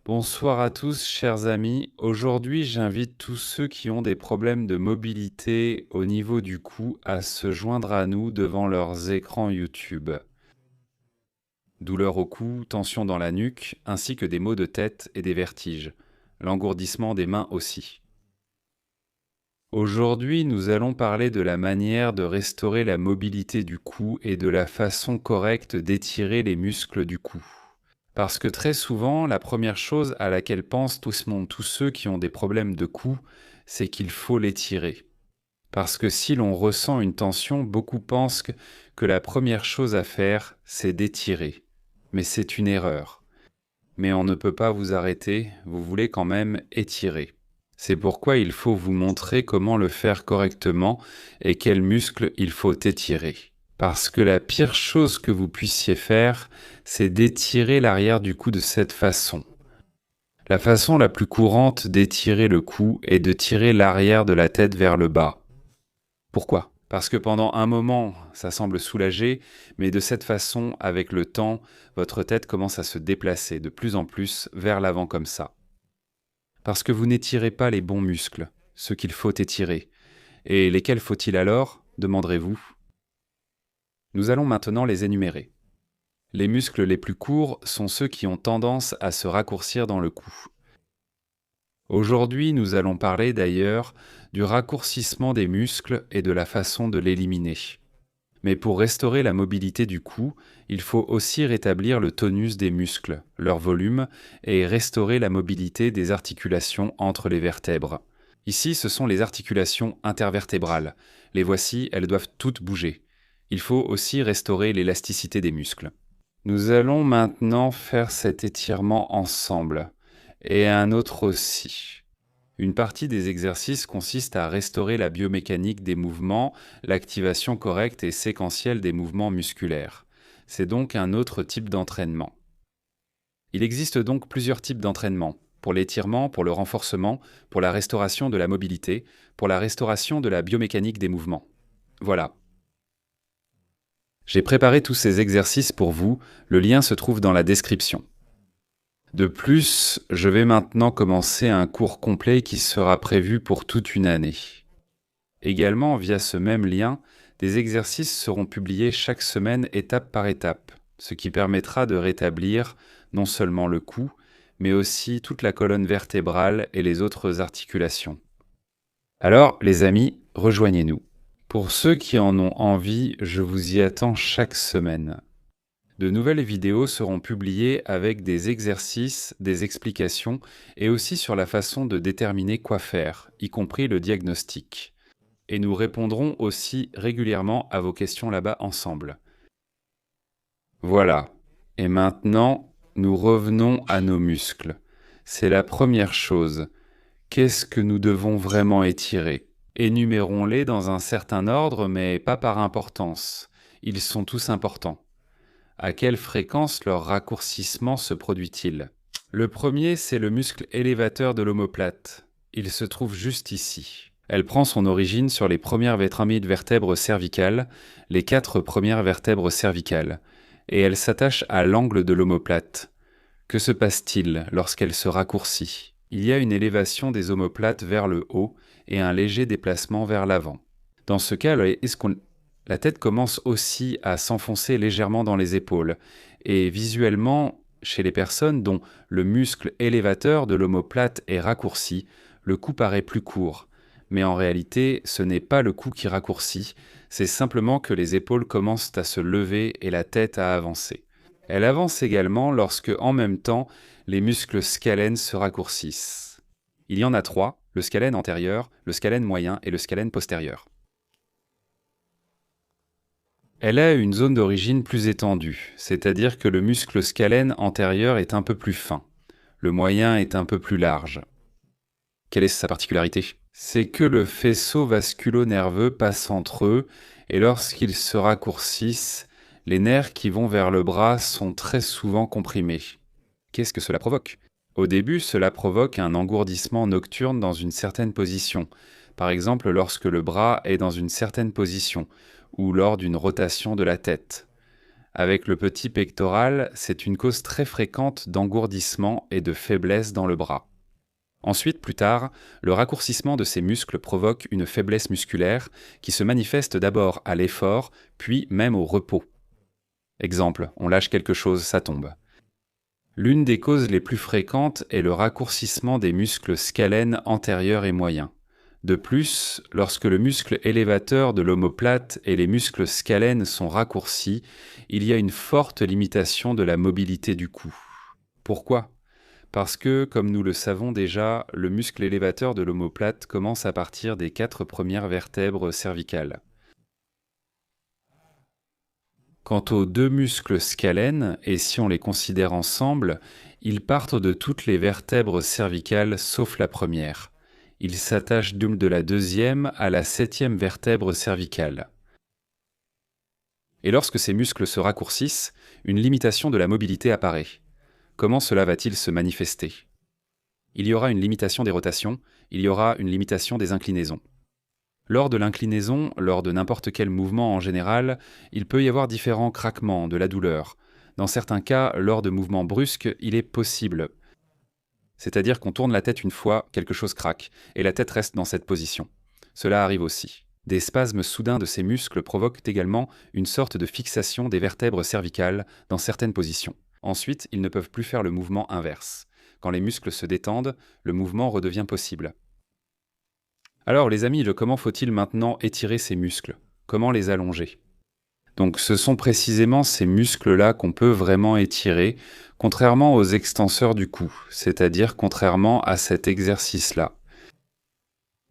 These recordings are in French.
Bonsoir à tous, chers amis. Aujourd'hui, j'invite tous ceux qui ont des problèmes de mobilité au niveau du cou à se joindre à nous devant leurs écrans YouTube. Douleurs au cou, tension dans la nuque, ainsi que des maux de tête et des vertiges. L'engourdissement des mains aussi. Aujourd'hui, nous allons parler de la manière de restaurer la mobilité du cou et de la façon correcte d'étirer les muscles du cou. Parce que très souvent, la première chose à laquelle pensent tous ceux qui ont des problèmes de cou, c'est qu'il faut l'étirer. Parce que si l'on ressent une tension, beaucoup pensent que la première chose à faire, c'est d'étirer. Mais c'est une erreur. Mais on ne peut pas vous arrêter, vous voulez quand même étirer. C'est pourquoi il faut vous montrer comment le faire correctement et quels muscles il faut étirer. Parce que la pire chose que vous puissiez faire, c'est d'étirer l'arrière du cou de cette façon. La façon la plus courante d'étirer le cou est de tirer l'arrière de la tête vers le bas. Pourquoi ? Parce que pendant un moment, ça semble soulager, mais de cette façon, avec le temps, votre tête commence à se déplacer de plus en plus vers l'avant comme ça. Parce que vous n'étirez pas les bons muscles, ceux qu'il faut étirer. Et lesquels faut-il alors ? Demanderez-vous. Nous allons maintenant les énumérer. Les muscles les plus courts sont ceux qui ont tendance à se raccourcir dans le cou. Aujourd'hui, nous allons parler d'ailleurs du raccourcissement des muscles et de la façon de l'éliminer. Mais pour restaurer la mobilité du cou, il faut aussi rétablir le tonus des muscles, leur volume, et restaurer la mobilité des articulations entre les vertèbres. Ici, ce sont les articulations intervertébrales. Les voici, elles doivent toutes bouger. Il faut aussi restaurer l'élasticité des muscles. Nous allons maintenant faire cet étirement ensemble, et un autre aussi. Une partie des exercices consiste à restaurer la biomécanique des mouvements, l'activation correcte et séquentielle des mouvements musculaires. C'est donc un autre type d'entraînement. Il existe donc plusieurs types d'entraînement, pour l'étirement, pour le renforcement, pour la restauration de la mobilité, pour la restauration de la biomécanique des mouvements. Voilà. J'ai préparé tous ces exercices pour vous, le lien se trouve dans la description. De plus, je vais maintenant commencer un cours complet qui sera prévu pour toute une année. Également, via ce même lien, des exercices seront publiés chaque semaine étape par étape, ce qui permettra de rétablir non seulement le cou, mais aussi toute la colonne vertébrale et les autres articulations. Alors, les amis, rejoignez-nous. Pour ceux qui en ont envie, je vous y attends chaque semaine. De nouvelles vidéos seront publiées avec des exercices, des explications et aussi sur la façon de déterminer quoi faire, y compris le diagnostic. Et nous répondrons aussi régulièrement à vos questions là-bas ensemble. Voilà. Et maintenant, nous revenons à nos muscles. C'est la première chose. Qu'est-ce que nous devons vraiment étirer ? Énumérons-les dans un certain ordre, mais pas par importance. Ils sont tous importants. À quelle fréquence leur raccourcissement se produit-il ? Le premier, c'est le muscle élévateur de l'omoplate. Il se trouve juste ici. Elle prend son origine sur les premières vertèbres cervicales, les 4 premières vertèbres cervicales, et elle s'attache à l'angle de l'omoplate. Que se passe-t-il lorsqu'elle se raccourcit ? Il y a une élévation des omoplates vers le haut et un léger déplacement vers l'avant. Dans ce cas, la tête commence aussi à s'enfoncer légèrement dans les épaules, et visuellement, chez les personnes dont le muscle élévateur de l'omoplate est raccourci, le cou paraît plus court. Mais en réalité, ce n'est pas le cou qui raccourcit, c'est simplement que les épaules commencent à se lever et la tête à avancer. Elle avance également lorsque, en même temps, les muscles scalènes se raccourcissent. Il y en a 3, le scalène antérieur, le scalène moyen et le scalène postérieur. Elle a une zone d'origine plus étendue, c'est-à-dire que le muscle scalène antérieur est un peu plus fin. Le moyen est un peu plus large. Quelle est sa particularité ? C'est que le faisceau vasculo-nerveux passe entre eux et lorsqu'ils se raccourcissent, les nerfs qui vont vers le bras sont très souvent comprimés. Qu'est-ce que cela provoque ? Au début, cela provoque un engourdissement nocturne dans une certaine position, par exemple lorsque le bras est dans une certaine position, ou lors d'une rotation de la tête. Avec le petit pectoral, c'est une cause très fréquente d'engourdissement et de faiblesse dans le bras. Ensuite, plus tard, le raccourcissement de ces muscles provoque une faiblesse musculaire qui se manifeste d'abord à l'effort, puis même au repos. Exemple, on lâche quelque chose, ça tombe. L'une des causes les plus fréquentes est le raccourcissement des muscles scalènes antérieurs et moyens. De plus, lorsque le muscle élévateur de l'omoplate et les muscles scalènes sont raccourcis, il y a une forte limitation de la mobilité du cou. Pourquoi ? Parce que, comme nous le savons déjà, le muscle élévateur de l'omoplate commence à partir des 4 premières vertèbres cervicales. Quant aux 2 muscles scalènes, et si on les considère ensemble, ils partent de toutes les vertèbres cervicales sauf la première. Ils s'attachent de la 2e à la 7e vertèbre cervicale. Et lorsque ces muscles se raccourcissent, une limitation de la mobilité apparaît. Comment cela va-t-il se manifester ? Il y aura une limitation des rotations, il y aura une limitation des inclinaisons. Lors de l'inclinaison, lors de n'importe quel mouvement en général, il peut y avoir différents craquements, de la douleur. Dans certains cas, lors de mouvements brusques, il est possible. C'est-à-dire qu'on tourne la tête une fois, quelque chose craque, et la tête reste dans cette position. Cela arrive aussi. Des spasmes soudains de ces muscles provoquent également une sorte de fixation des vertèbres cervicales dans certaines positions. Ensuite, ils ne peuvent plus faire le mouvement inverse. Quand les muscles se détendent, le mouvement redevient possible. Alors les amis, comment faut-il maintenant étirer ces muscles ? Comment les allonger ? Donc ce sont précisément ces muscles-là qu'on peut vraiment étirer, contrairement aux extenseurs du cou, c'est-à-dire contrairement à cet exercice-là.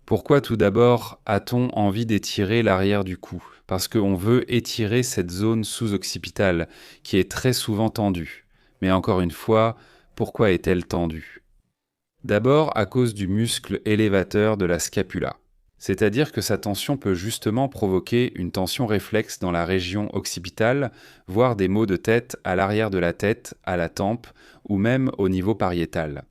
Pourquoi tout d'abord a-t-on envie d'étirer l'arrière du cou ? Parce qu'on veut étirer cette zone sous-occipitale, qui est très souvent tendue. Mais encore une fois, pourquoi est-elle tendue ? D'abord à cause du muscle élévateur de la scapula. C'est-à-dire que sa tension peut justement provoquer une tension réflexe dans la région occipitale, voire des maux de tête à l'arrière de la tête, à la tempe, ou même au niveau pariétal.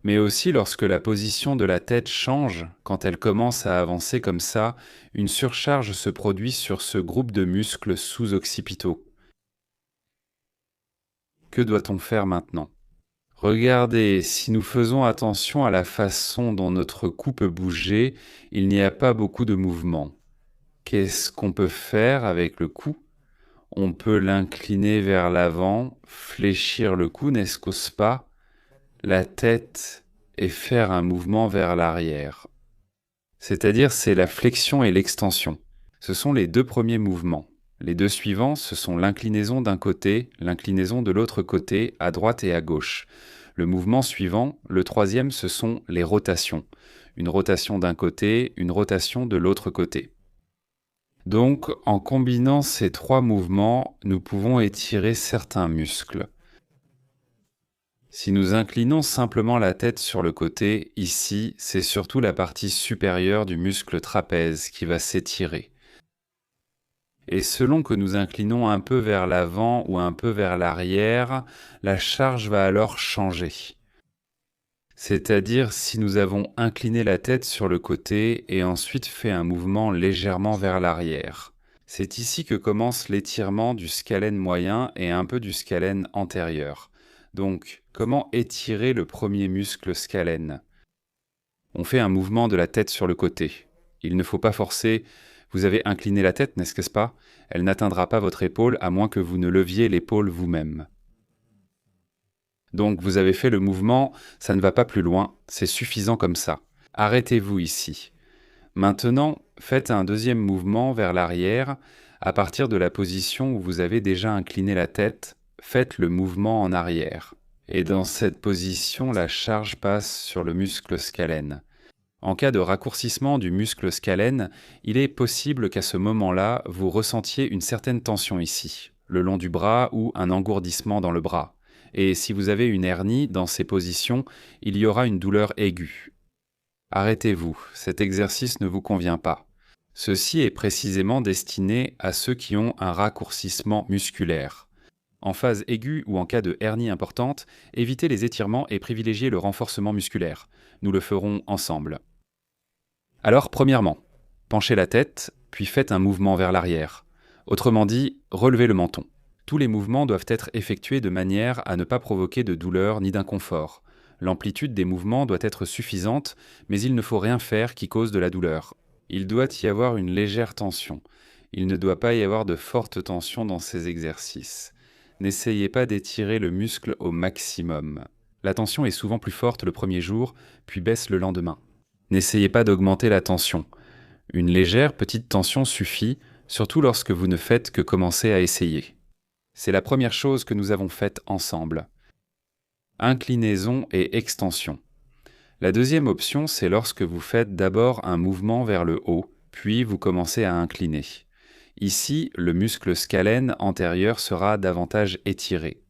Mais aussi lorsque la position de la tête change, quand elle commence à avancer comme ça, une surcharge se produit sur ce groupe de muscles sous-occipitaux. Que doit-on faire maintenant ? Regardez, si nous faisons attention à la façon dont notre cou peut bouger, il n'y a pas beaucoup de mouvement. Qu'est-ce qu'on peut faire avec le cou ? On peut l'incliner vers l'avant, fléchir le cou, n'est-ce pas ? La tête et faire un mouvement vers l'arrière. C'est-à-dire, c'est la flexion et l'extension. Ce sont les 2 premiers mouvements. Les 2 suivants, ce sont l'inclinaison d'un côté, l'inclinaison de l'autre côté, à droite et à gauche. Le mouvement suivant, le 3e, ce sont les rotations. Une rotation d'un côté, une rotation de l'autre côté. Donc, en combinant ces 3 mouvements, nous pouvons étirer certains muscles. Si nous inclinons simplement la tête sur le côté, ici, c'est surtout la partie supérieure du muscle trapèze qui va s'étirer. Et selon que nous inclinons un peu vers l'avant ou un peu vers l'arrière, la charge va alors changer. C'est-à-dire si nous avons incliné la tête sur le côté et ensuite fait un mouvement légèrement vers l'arrière. C'est ici que commence l'étirement du scalène moyen et un peu du scalène antérieur. Donc, comment étirer le premier muscle scalène ? On fait un mouvement de la tête sur le côté. Il ne faut pas forcer. Vous avez incliné la tête, n'est-ce pas ? Elle n'atteindra pas votre épaule à moins que vous ne leviez l'épaule vous-même. Donc vous avez fait le mouvement, ça ne va pas plus loin, c'est suffisant comme ça. Arrêtez-vous ici. Maintenant, faites un 2e mouvement vers l'arrière. À partir de la position où vous avez déjà incliné la tête, faites le mouvement en arrière. Et dans cette position, la charge passe sur le muscle scalène. En cas de raccourcissement du muscle scalène, il est possible qu'à ce moment-là, vous ressentiez une certaine tension ici, le long du bras ou un engourdissement dans le bras. Et si vous avez une hernie dans ces positions, il y aura une douleur aiguë. Arrêtez-vous, cet exercice ne vous convient pas. Ceci est précisément destiné à ceux qui ont un raccourcissement musculaire. En phase aiguë ou en cas de hernie importante, évitez les étirements et privilégiez le renforcement musculaire. Nous le ferons ensemble. Alors, premièrement, penchez la tête, puis faites un mouvement vers l'arrière. Autrement dit, relevez le menton. Tous les mouvements doivent être effectués de manière à ne pas provoquer de douleur ni d'inconfort. L'amplitude des mouvements doit être suffisante, mais il ne faut rien faire qui cause de la douleur. Il doit y avoir une légère tension. Il ne doit pas y avoir de forte tension dans ces exercices. N'essayez pas d'étirer le muscle au maximum. La tension est souvent plus forte le premier jour, puis baisse le lendemain. N'essayez pas d'augmenter la tension. Une légère petite tension suffit, surtout lorsque vous ne faites que commencer à essayer. C'est la première chose que nous avons faite ensemble. Inclinaison et extension. La deuxième option, c'est lorsque vous faites d'abord un mouvement vers le haut, puis vous commencez à incliner. Ici, le muscle scalène antérieur sera davantage étiré.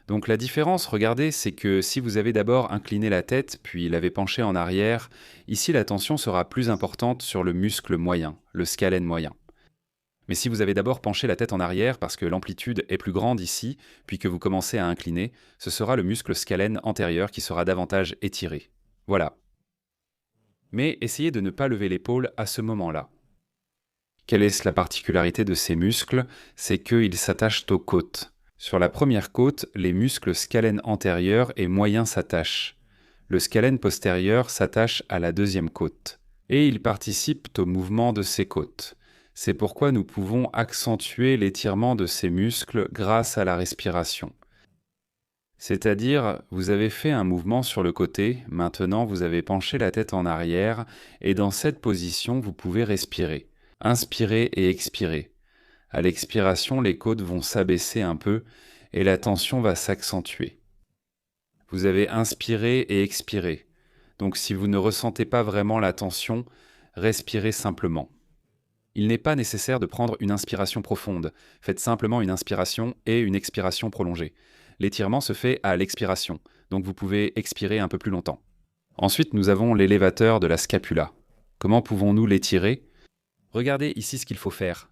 Donc la différence, regardez, c'est que si vous avez d'abord incliné la tête, puis l'avez penché en arrière, ici la tension sera plus importante sur le muscle moyen, le scalène moyen. Mais si vous avez d'abord penché la tête en arrière parce que l'amplitude est plus grande ici, puis que vous commencez à incliner, ce sera le muscle scalène antérieur qui sera davantage étiré. Voilà. Mais essayez de ne pas lever l'épaule à ce moment-là. Quelle est la particularité de ces muscles? C'est qu'ils s'attachent aux côtes. Sur la première côte, les muscles scalène antérieur et moyen s'attachent. Le scalène postérieur s'attache à la deuxième côte. Et ils participent au mouvement de ces côtes. C'est pourquoi nous pouvons accentuer l'étirement de ces muscles grâce à la respiration. C'est-à-dire, vous avez fait un mouvement sur le côté, maintenant vous avez penché la tête en arrière, et dans cette position, vous pouvez respirer. Inspirez et expirez. À l'expiration, les côtes vont s'abaisser un peu et la tension va s'accentuer. Vous avez inspiré et expiré. Donc si vous ne ressentez pas vraiment la tension, respirez simplement. Il n'est pas nécessaire de prendre une inspiration profonde. Faites simplement une inspiration et une expiration prolongée. L'étirement se fait à l'expiration, donc vous pouvez expirer un peu plus longtemps. Ensuite, nous avons l'élévateur de la scapula. Comment pouvons-nous l'étirer? Regardez ici ce qu'il faut faire.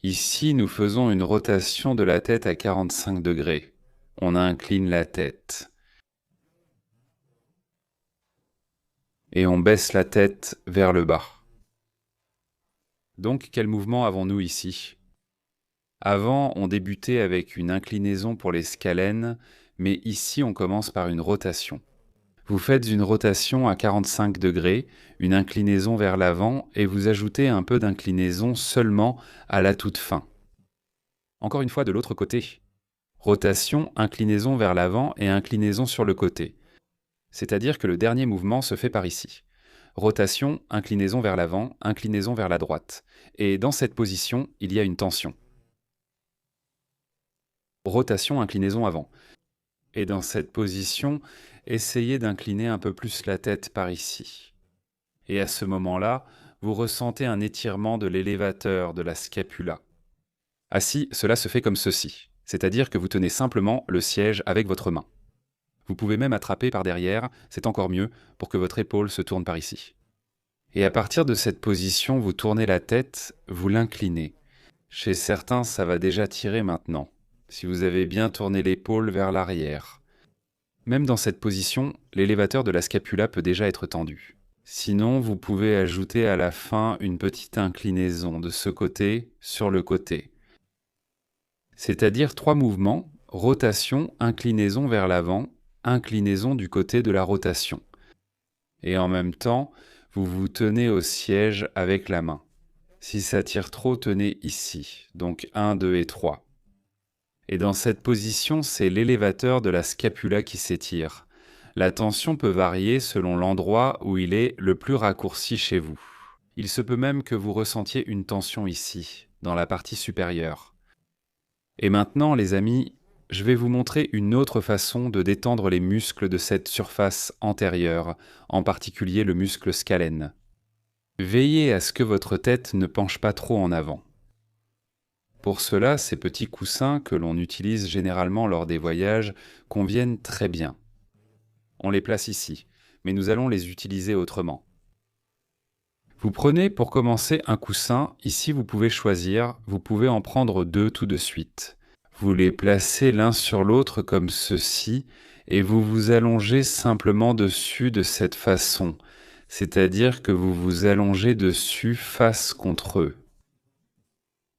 Ici, nous faisons une rotation de la tête à 45 degrés. On incline la tête. Et on baisse la tête vers le bas. Donc, quel mouvement avons-nous ici? Avant, on débutait avec une inclinaison pour les scalènes, mais ici, on commence par une rotation. Vous faites une rotation à 45 degrés, une inclinaison vers l'avant, et vous ajoutez un peu d'inclinaison seulement à la toute fin. Encore une fois de l'autre côté. Rotation, inclinaison vers l'avant et inclinaison sur le côté. C'est-à-dire que le dernier mouvement se fait par ici. Rotation, inclinaison vers l'avant, inclinaison vers la droite. Et dans cette position, il y a une tension. Rotation, inclinaison avant. Et dans cette position, essayez d'incliner un peu plus la tête par ici. Et à ce moment-là, vous ressentez un étirement de l'élévateur de la scapula. Assis, cela se fait comme ceci, c'est-à-dire que vous tenez simplement le siège avec votre main. Vous pouvez même attraper par derrière, c'est encore mieux, pour que votre épaule se tourne par ici. Et à partir de cette position, vous tournez la tête, vous l'inclinez. Chez certains, ça va déjà tirer maintenant, si vous avez bien tourné l'épaule vers l'arrière. Même dans cette position, l'élévateur de la scapula peut déjà être tendu. Sinon, vous pouvez ajouter à la fin une petite inclinaison de ce côté sur le côté. C'est-à-dire 3 mouvements, rotation, inclinaison vers l'avant, inclinaison du côté de la rotation. Et en même temps, vous vous tenez au siège avec la main. Si ça tire trop, tenez ici, donc 1, 2 et 3. Et dans cette position, c'est l'élévateur de la scapula qui s'étire. La tension peut varier selon l'endroit où il est le plus raccourci chez vous. Il se peut même que vous ressentiez une tension ici, dans la partie supérieure. Et maintenant, les amis, je vais vous montrer une autre façon de détendre les muscles de cette surface antérieure, en particulier le muscle scalène. Veillez à ce que votre tête ne penche pas trop en avant. Pour cela, ces petits coussins que l'on utilise généralement lors des voyages conviennent très bien. On les place ici, mais nous allons les utiliser autrement. Vous prenez pour commencer un coussin, ici vous pouvez choisir, vous pouvez en prendre 2 tout de suite. Vous les placez l'un sur l'autre comme ceci, et vous vous allongez simplement dessus de cette façon, c'est-à-dire que vous vous allongez dessus face contre eux.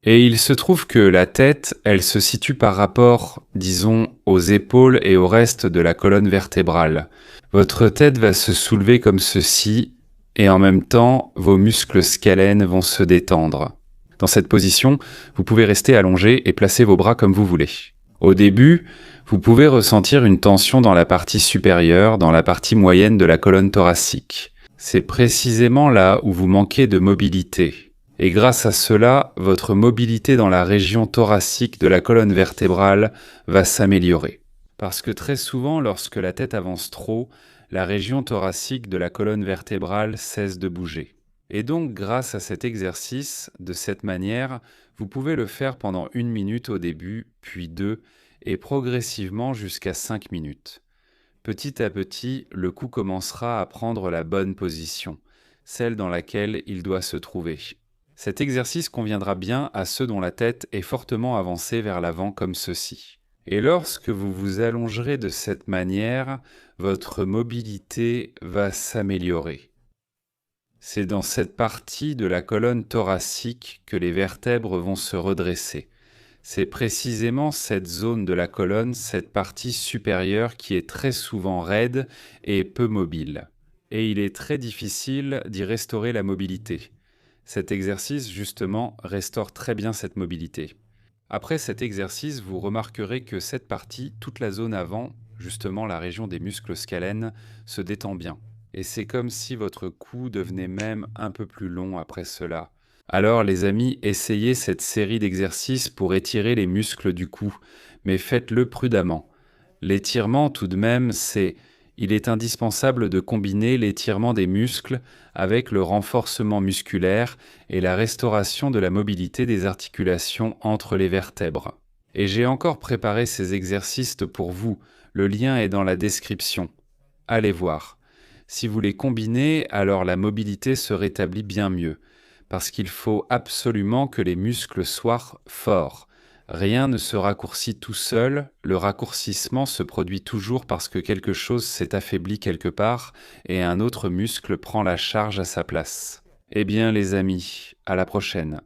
Et il se trouve que la tête, elle se situe par rapport, disons, aux épaules et au reste de la colonne vertébrale. Votre tête va se soulever comme ceci, et en même temps, vos muscles scalènes vont se détendre. Dans cette position, vous pouvez rester allongé et placer vos bras comme vous voulez. Au début, vous pouvez ressentir une tension dans la partie supérieure, dans la partie moyenne de la colonne thoracique. C'est précisément là où vous manquez de mobilité. Et grâce à cela, votre mobilité dans la région thoracique de la colonne vertébrale va s'améliorer. Parce que très souvent, lorsque la tête avance trop, la région thoracique de la colonne vertébrale cesse de bouger. Et donc, grâce à cet exercice, de cette manière, vous pouvez le faire pendant 1 minute au début, puis 2, et progressivement jusqu'à 5 minutes. Petit à petit, le cou commencera à prendre la bonne position, celle dans laquelle il doit se trouver. Cet exercice conviendra bien à ceux dont la tête est fortement avancée vers l'avant comme ceci. Et lorsque vous vous allongerez de cette manière, votre mobilité va s'améliorer. C'est dans cette partie de la colonne thoracique que les vertèbres vont se redresser. C'est précisément cette zone de la colonne, cette partie supérieure qui est très souvent raide et peu mobile. Et il est très difficile d'y restaurer la mobilité. Cet exercice, justement, restaure très bien cette mobilité. Après cet exercice, vous remarquerez que cette partie, toute la zone avant, justement la région des muscles scalènes, se détend bien. Et c'est comme si votre cou devenait même un peu plus long après cela. Alors les amis, essayez cette série d'exercices pour étirer les muscles du cou, mais faites-le prudemment. L'étirement tout de même, il est indispensable de combiner l'étirement des muscles avec le renforcement musculaire et la restauration de la mobilité des articulations entre les vertèbres. Et j'ai encore préparé ces exercices pour vous, le lien est dans la description. Allez voir. Si vous les combinez, alors la mobilité se rétablit bien mieux, parce qu'il faut absolument que les muscles soient forts. Rien ne se raccourcit tout seul, le raccourcissement se produit toujours parce que quelque chose s'est affaibli quelque part et un autre muscle prend la charge à sa place. Eh bien les amis, à la prochaine.